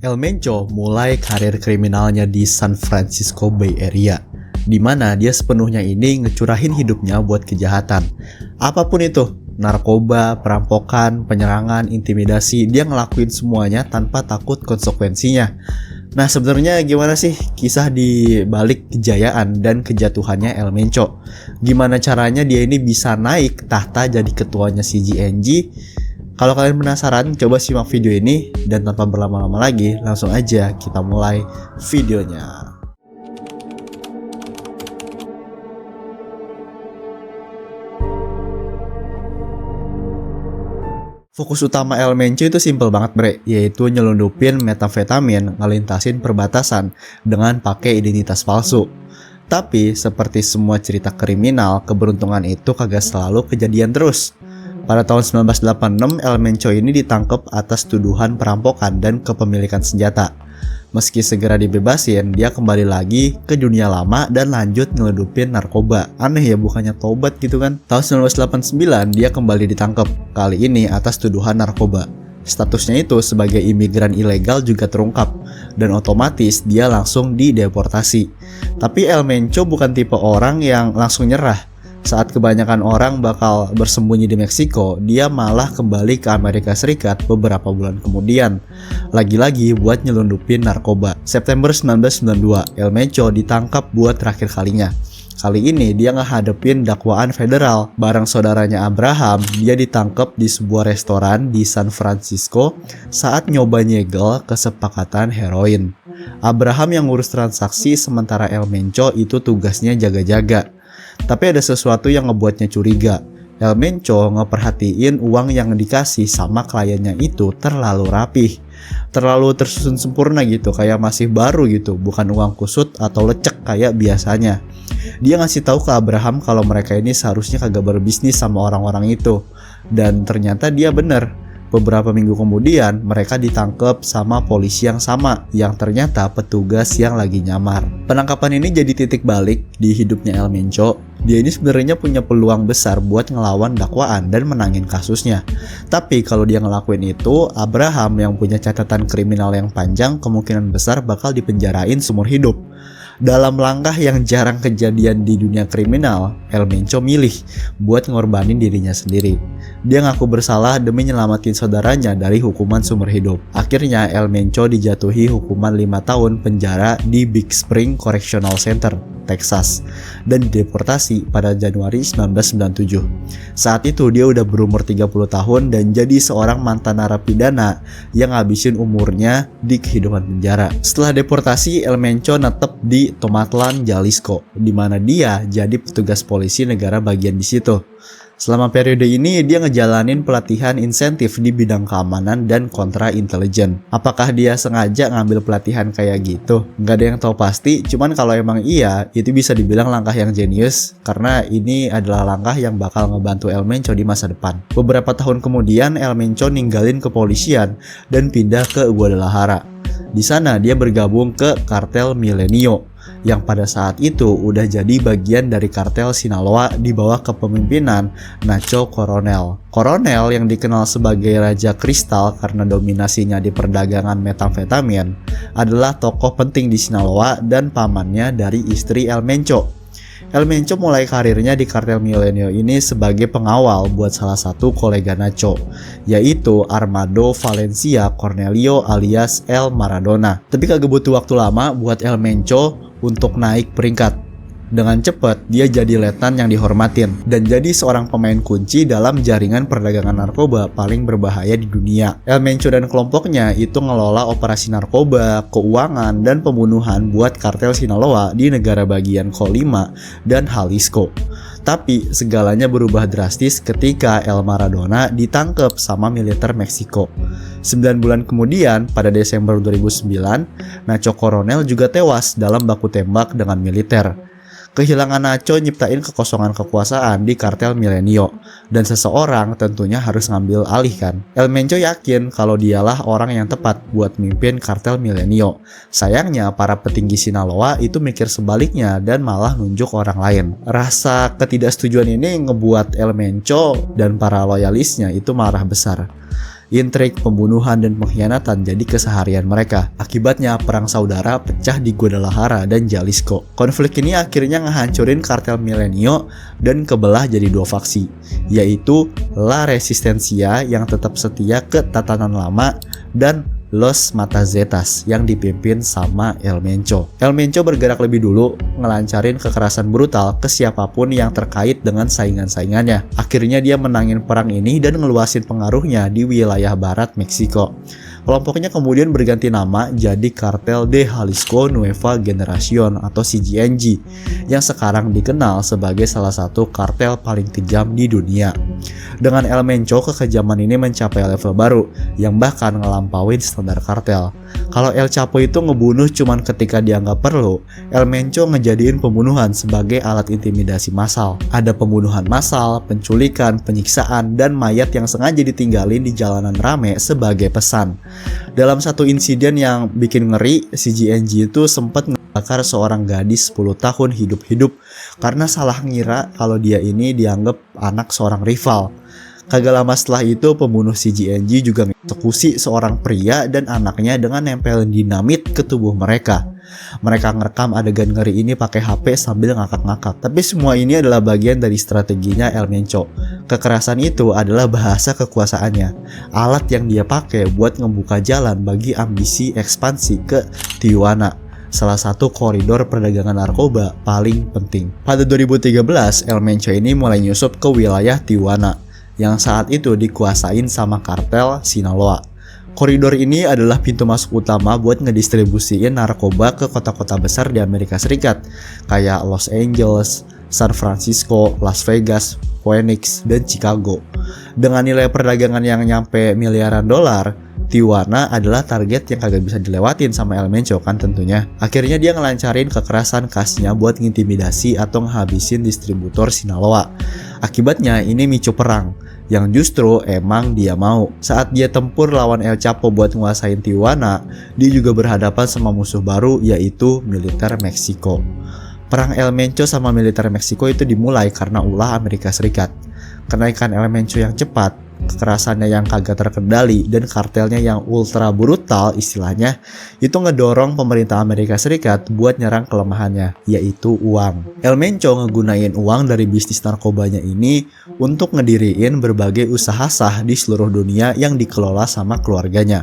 El Mencho mulai karir kriminalnya di San Francisco Bay Area, di mana dia sepenuhnya ini ngecurahin hidupnya buat kejahatan. Apapun itu, narkoba, perampokan, penyerangan, intimidasi, dia ngelakuin semuanya tanpa takut konsekuensinya. Nah, sebenarnya gimana sih kisah di balik kejayaan dan kejatuhannya El Mencho? Gimana caranya dia ini bisa naik tahta jadi ketuanya CGNG? Kalau kalian penasaran, coba simak video ini dan tanpa berlama-lama lagi, langsung aja kita mulai videonya. Fokus utama El Mencho itu simple banget bre, yaitu nyelundupin metamfetamin ngelintasin perbatasan dengan pakai identitas palsu. Tapi seperti semua cerita kriminal, keberuntungan itu kagak selalu kejadian terus. Pada tahun 1986, El Mencho ini ditangkap atas tuduhan perampokan dan kepemilikan senjata. Meski segera dibebasin, dia kembali lagi ke dunia lama dan lanjut ngeludupin narkoba. Aneh ya, bukannya tobat gitu kan. Tahun 1989, dia kembali ditangkap, kali ini atas tuduhan narkoba. Statusnya itu sebagai imigran ilegal juga terungkap, dan otomatis dia langsung dideportasi. Tapi El Mencho bukan tipe orang yang langsung nyerah. Saat kebanyakan orang bakal bersembunyi di Meksiko, dia malah kembali ke Amerika Serikat beberapa bulan kemudian. Lagi-lagi buat nyelundupin narkoba. September 1992, El Mencho ditangkap buat terakhir kalinya. Kali ini dia ngehadepin dakwaan federal. Bareng saudaranya Abraham, dia ditangkap di sebuah restoran di San Francisco saat nyoba nyegel kesepakatan heroin. Abraham yang ngurus transaksi, sementara El Mencho itu tugasnya jaga-jaga. Tapi ada sesuatu yang ngebuatnya curiga. El Mencho ngeperhatiin uang yang dikasih sama kliennya itu terlalu rapih, terlalu tersusun sempurna gitu, kayak masih baru gitu, bukan uang kusut atau lecek kayak biasanya. Dia ngasih tahu ke Abraham kalau mereka ini seharusnya kagak berbisnis sama orang-orang itu, dan ternyata dia bener. Beberapa minggu kemudian, mereka ditangkap sama polisi yang sama, yang ternyata petugas yang lagi nyamar. Penangkapan ini jadi titik balik di hidupnya El Mencho. Dia ini sebenarnya punya peluang besar buat ngelawan dakwaan dan menangin kasusnya. Tapi kalau dia ngelakuin itu, Abraham yang punya catatan kriminal yang panjang kemungkinan besar bakal dipenjarain seumur hidup. Dalam langkah yang jarang kejadian di dunia kriminal, El Mencho milih buat ngorbanin dirinya sendiri. Dia ngaku bersalah demi nyelamatin saudaranya dari hukuman seumur hidup. Akhirnya El Mencho dijatuhi hukuman 5 tahun penjara di Big Spring Correctional Center, Texas, dan dideportasi pada Januari 1997. Saat itu dia udah berumur 30 tahun dan jadi seorang mantan narapidana yang ngabisin umurnya di kehidupan penjara. Setelah deportasi, El Mencho netep di Tomatlan, Jalisco, di mana dia jadi petugas polisi negara bagian di situ. Selama periode ini dia ngejalanin pelatihan insentif di bidang keamanan dan kontra intelijen. Apakah dia sengaja ngambil pelatihan kayak gitu? Nggak ada yang tahu pasti, cuman kalau emang iya, itu bisa dibilang langkah yang jenius karena ini adalah langkah yang bakal ngebantu El Mencho di masa depan. Beberapa tahun kemudian El Mencho ninggalin kepolisian dan pindah ke Guadalajara. Di sana dia bergabung ke kartel Milenio yang pada saat itu udah jadi bagian dari kartel Sinaloa di bawah kepemimpinan Nacho Coronel. Coronel yang dikenal sebagai Raja Kristal karena dominasinya di perdagangan metamfetamin adalah tokoh penting di Sinaloa dan pamannya dari istri El Mencho. El Mencho mulai karirnya di kartel Milenio ini sebagai pengawal buat salah satu kolega Nacho, yaitu Armando Valencia Cornelio alias El Maradona. Tapi kagak butuh waktu lama buat El Mencho untuk naik peringkat. Dengan cepat, dia jadi letnan yang dihormatin dan jadi seorang pemain kunci dalam jaringan perdagangan narkoba paling berbahaya di dunia. El Mencho dan kelompoknya itu ngelola operasi narkoba, keuangan, dan pembunuhan buat kartel Sinaloa di negara bagian Colima dan Jalisco. Tapi segalanya berubah drastis ketika El Maradona ditangkap sama militer Meksiko. 9 bulan kemudian, pada Desember 2009, Nacho Coronel juga tewas dalam baku tembak dengan militer. Kehilangan Nacho nyiptain kekosongan kekuasaan di kartel Milenio, dan seseorang tentunya harus ngambil alih kan. El Mencho yakin kalau dialah orang yang tepat buat mimpin kartel Milenio. Sayangnya para petinggi Sinaloa itu mikir sebaliknya dan malah nunjuk orang lain. Rasa ketidaksetujuan ini ngebuat El Mencho dan para loyalisnya itu marah besar. Intrik, pembunuhan, dan pengkhianatan jadi keseharian mereka. Akibatnya, perang saudara pecah di Guadalajara dan Jalisco. Konflik ini akhirnya ngehancurin kartel Milenio dan kebelah jadi dua faksi, yaitu La Resistencia yang tetap setia ke tatanan lama dan Los Matazetas yang dipimpin sama El Mencho. El Mencho bergerak lebih dulu, ngelancarin kekerasan brutal ke siapapun yang terkait dengan saingan-saingannya. Akhirnya dia menangin perang ini dan ngeluasin pengaruhnya di wilayah barat Meksiko. Kelompoknya kemudian berganti nama jadi Cartel de Jalisco Nueva Generación atau CGNG yang sekarang dikenal sebagai salah satu kartel paling kejam di dunia. Dengan El Mencho, kekejaman ini mencapai level baru yang bahkan ngelampauin standar kartel. Kalau El Chapo itu ngebunuh cuman ketika dianggap perlu, El Mencho ngejadiin pembunuhan sebagai alat intimidasi massal. Ada pembunuhan massal, penculikan, penyiksaan, dan mayat yang sengaja ditinggalin di jalanan rame sebagai pesan. Dalam satu insiden yang bikin ngeri, CGNG itu sempat ngebakar seorang gadis 10 tahun hidup-hidup karena salah ngira kalau dia ini dianggap anak seorang rival. Kagak lama setelah itu, pembunuh CGNG juga mengeksekusi seorang pria dan anaknya dengan nempelin dinamit ke tubuh mereka. Mereka ngerekam adegan ngeri ini pakai HP sambil ngakak-ngakak. Tapi semua ini adalah bagian dari strateginya El Mencho. Kekerasan itu adalah bahasa kekuasaannya, alat yang dia pakai buat ngebuka jalan bagi ambisi ekspansi ke Tijuana, salah satu koridor perdagangan narkoba paling penting. Pada 2013, El Mencho ini mulai nyusup ke wilayah Tijuana yang saat itu dikuasain sama kartel Sinaloa. Koridor ini adalah pintu masuk utama buat ngedistribusiin narkoba ke kota-kota besar di Amerika Serikat kayak Los Angeles, San Francisco, Las Vegas, Phoenix, dan Chicago. Dengan nilai perdagangan yang nyampe miliaran dolar, Tijuana adalah target yang kagak bisa dilewatin sama El Mencho kan tentunya. Akhirnya dia ngelancarin kekerasan khasnya buat ngintimidasi atau ngehabisin distributor Sinaloa. Akibatnya ini micu perang yang justru emang dia mau. Saat dia tempur lawan El Chapo buat nguasain Tijuana, dia juga berhadapan sama musuh baru yaitu militer Meksiko. Perang El Mencho sama militer Meksiko itu dimulai karena ulah Amerika Serikat. Kenaikan El Mencho yang cepat, kekerasannya yang kagak terkendali, dan kartelnya yang ultra brutal istilahnya, itu ngedorong pemerintah Amerika Serikat buat nyerang kelemahannya, yaitu uang. El Mencho ngegunain uang dari bisnis narkobanya ini untuk ngediriin berbagai usaha sah di seluruh dunia yang dikelola sama keluarganya.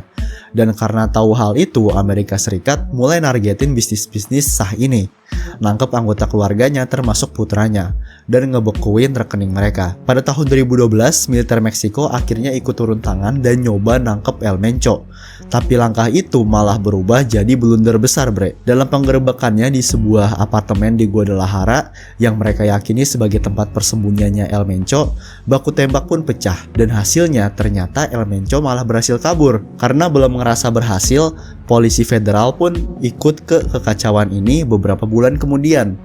Dan karena tahu hal itu, Amerika Serikat mulai nargetin bisnis-bisnis sah ini, nangkep anggota keluarganya termasuk putranya, dan ngebekuin rekening mereka. Pada tahun 2012, militer Meksiko akhirnya ikut turun tangan dan nyoba nangkep El Mencho. Tapi langkah itu malah berubah jadi blunder besar, bre. Dalam penggerebekannya di sebuah apartemen di Guadalajara yang mereka yakini sebagai tempat persembunyiannya El Mencho, baku tembak pun pecah, dan hasilnya ternyata El Mencho malah berhasil kabur. Karena belum ngerasa berhasil, polisi federal pun ikut ke kekacauan ini beberapa bulan kemudian,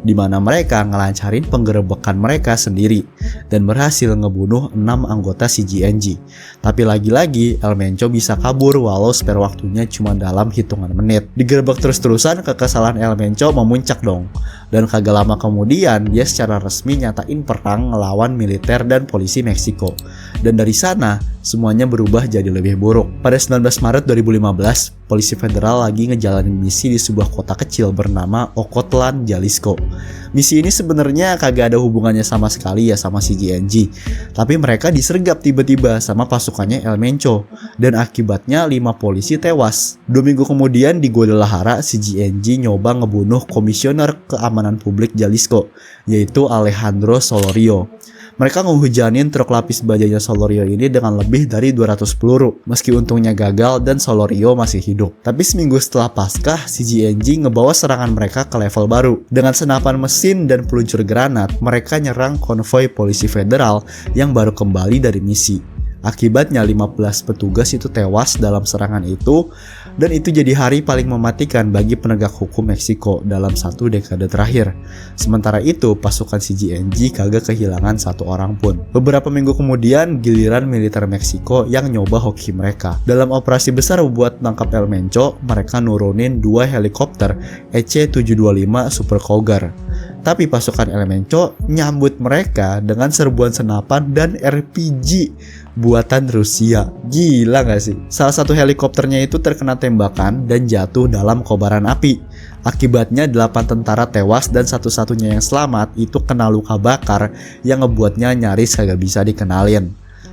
di mana mereka ngelancarin penggerebekan mereka sendiri dan berhasil ngebunuh 6 anggota CGNG. Tapi lagi-lagi El Mencho bisa kabur walau spare waktunya cuma dalam hitungan menit. Digerebek terus-terusan, kekesalan El Mencho memuncak dong. Dan kagak lama kemudian dia secara resmi nyatain perang ngelawan militer dan polisi Meksiko. Dan dari sana semuanya berubah jadi lebih buruk. Pada 19 Maret 2015, polisi federal lagi ngejalanin misi di sebuah kota kecil bernama Ocotlan, Jalisco. Misi ini sebenarnya kagak ada hubungannya sama sekali ya sama CGNG, tapi mereka disergap tiba-tiba sama pasukannya El Mencho, dan akibatnya 5 polisi tewas. 2 minggu kemudian di Guadalajara, CGNG nyoba ngebunuh komisioner keamanan publik Jalisco, yaitu Alejandro Solorio. Mereka ngehujanin truk lapis bajanya Solorio ini dengan lebih dari 200 peluru. Meski untungnya gagal dan Solorio masih hidup. Tapi seminggu setelah Paskah, CGNG ngebawa serangan mereka ke level baru. Dengan senapan mesin dan peluncur granat, mereka nyerang konvoi polisi federal yang baru kembali dari misi. Akibatnya 15 petugas itu tewas dalam serangan itu, dan itu jadi hari paling mematikan bagi penegak hukum Meksiko dalam 1 dekade terakhir. Sementara itu, pasukan CGNG kagak kehilangan 1 orang pun. Beberapa minggu kemudian, giliran militer Meksiko yang nyoba hoki mereka. Dalam operasi besar buat nangkap El Mencho, mereka nurunin 2 helikopter EC-725 Super Cougar. Tapi pasukan El Menco nyambut mereka dengan serbuan senapan dan RPG buatan Rusia. Gila gak sih? Salah satu helikopternya itu terkena tembakan dan jatuh dalam kobaran api. Akibatnya 8 tentara tewas dan satu-satunya yang selamat itu kena luka bakar yang ngebuatnya nyaris kagak bisa dikenalin.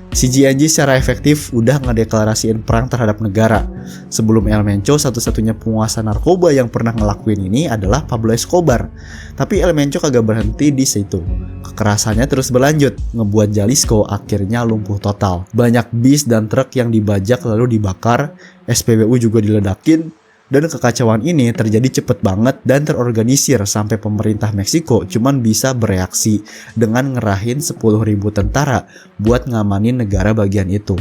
CGNG secara efektif udah ngedeklarasiin perang terhadap negara. Sebelum El Menco, satu-satunya penguasa narkoba yang pernah ngelakuin ini adalah Pablo Escobar. Tapi El Menco kagak berhenti di situ. Kekerasannya terus berlanjut, ngebuat Jalisco akhirnya lumpuh total. Banyak bis dan truk yang dibajak lalu dibakar, SPBU juga diledakin. Dan kekacauan ini terjadi cepet banget dan terorganisir sampai pemerintah Meksiko cuman bisa bereaksi dengan ngerahin 10.000 tentara buat ngamanin negara bagian itu.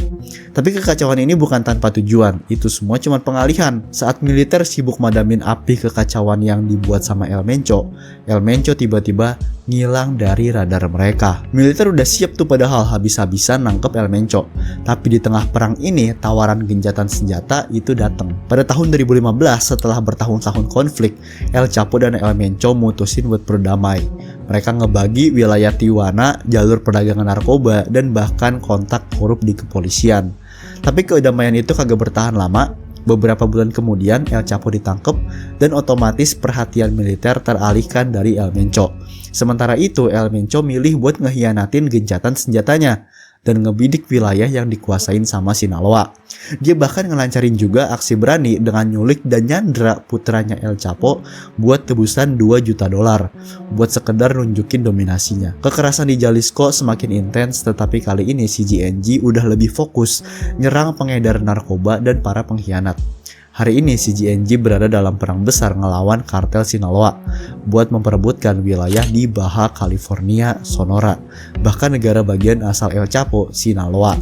Tapi kekacauan ini bukan tanpa tujuan, itu semua cuma pengalihan. Saat militer sibuk madamin api kekacauan yang dibuat sama El Menco tiba-tiba ngilang dari radar mereka. Militer udah siap tuh padahal habis-habisan nangkep El Menco. Tapi di tengah perang ini tawaran gencatan senjata itu datang. Pada tahun 2015 setelah bertahun-tahun konflik, El Chapo dan El Menco mutusin buat berdamai. Mereka ngebagi wilayah Tijuana, jalur perdagangan narkoba, dan bahkan kontak korup di kepolisian. Tapi kedamaian itu kagak bertahan lama. Beberapa bulan kemudian El Chapo ditangkap dan otomatis perhatian militer teralihkan dari El Menco. Sementara itu El Menco milih buat ngehianatin gencatan senjatanya dan ngebidik wilayah yang dikuasain sama Sinaloa. Dia bahkan ngelancarin juga aksi berani dengan nyulik dan nyandra putranya El Chapo buat tebusan $2 juta buat sekedar nunjukin dominasinya. Kekerasan di Jalisco semakin intens, tetapi kali ini CGNG udah lebih fokus nyerang pengedar narkoba dan para pengkhianat. Hari ini CGNG berada dalam perang besar ngelawan kartel Sinaloa buat memperebutkan wilayah di Baja California, Sonora, bahkan negara bagian asal El Chapo, Sinaloa.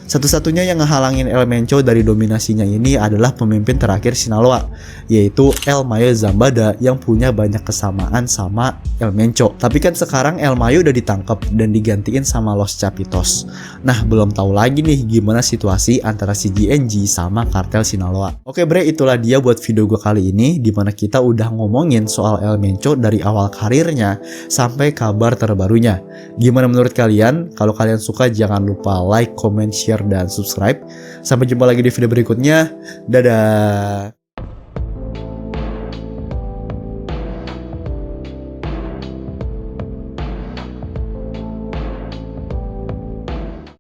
Satu-satunya yang ngehalangin El Menco dari dominasinya ini adalah pemimpin terakhir Sinaloa, yaitu El Mayo Zambada yang punya banyak kesamaan sama El Menco. Tapi kan sekarang El Mayo udah ditangkap dan digantiin sama Los Chapitos. Nah, belum tahu lagi nih gimana situasi antara CGNG sama kartel Sinaloa. Oke bre, itulah dia buat video gue kali ini, dimana kita udah ngomongin soal El Menco dari awal karirnya sampai kabar terbarunya. Gimana menurut kalian? Kalau kalian suka jangan lupa like, comment, share, dan subscribe. Sampai jumpa lagi di video berikutnya. Dadah.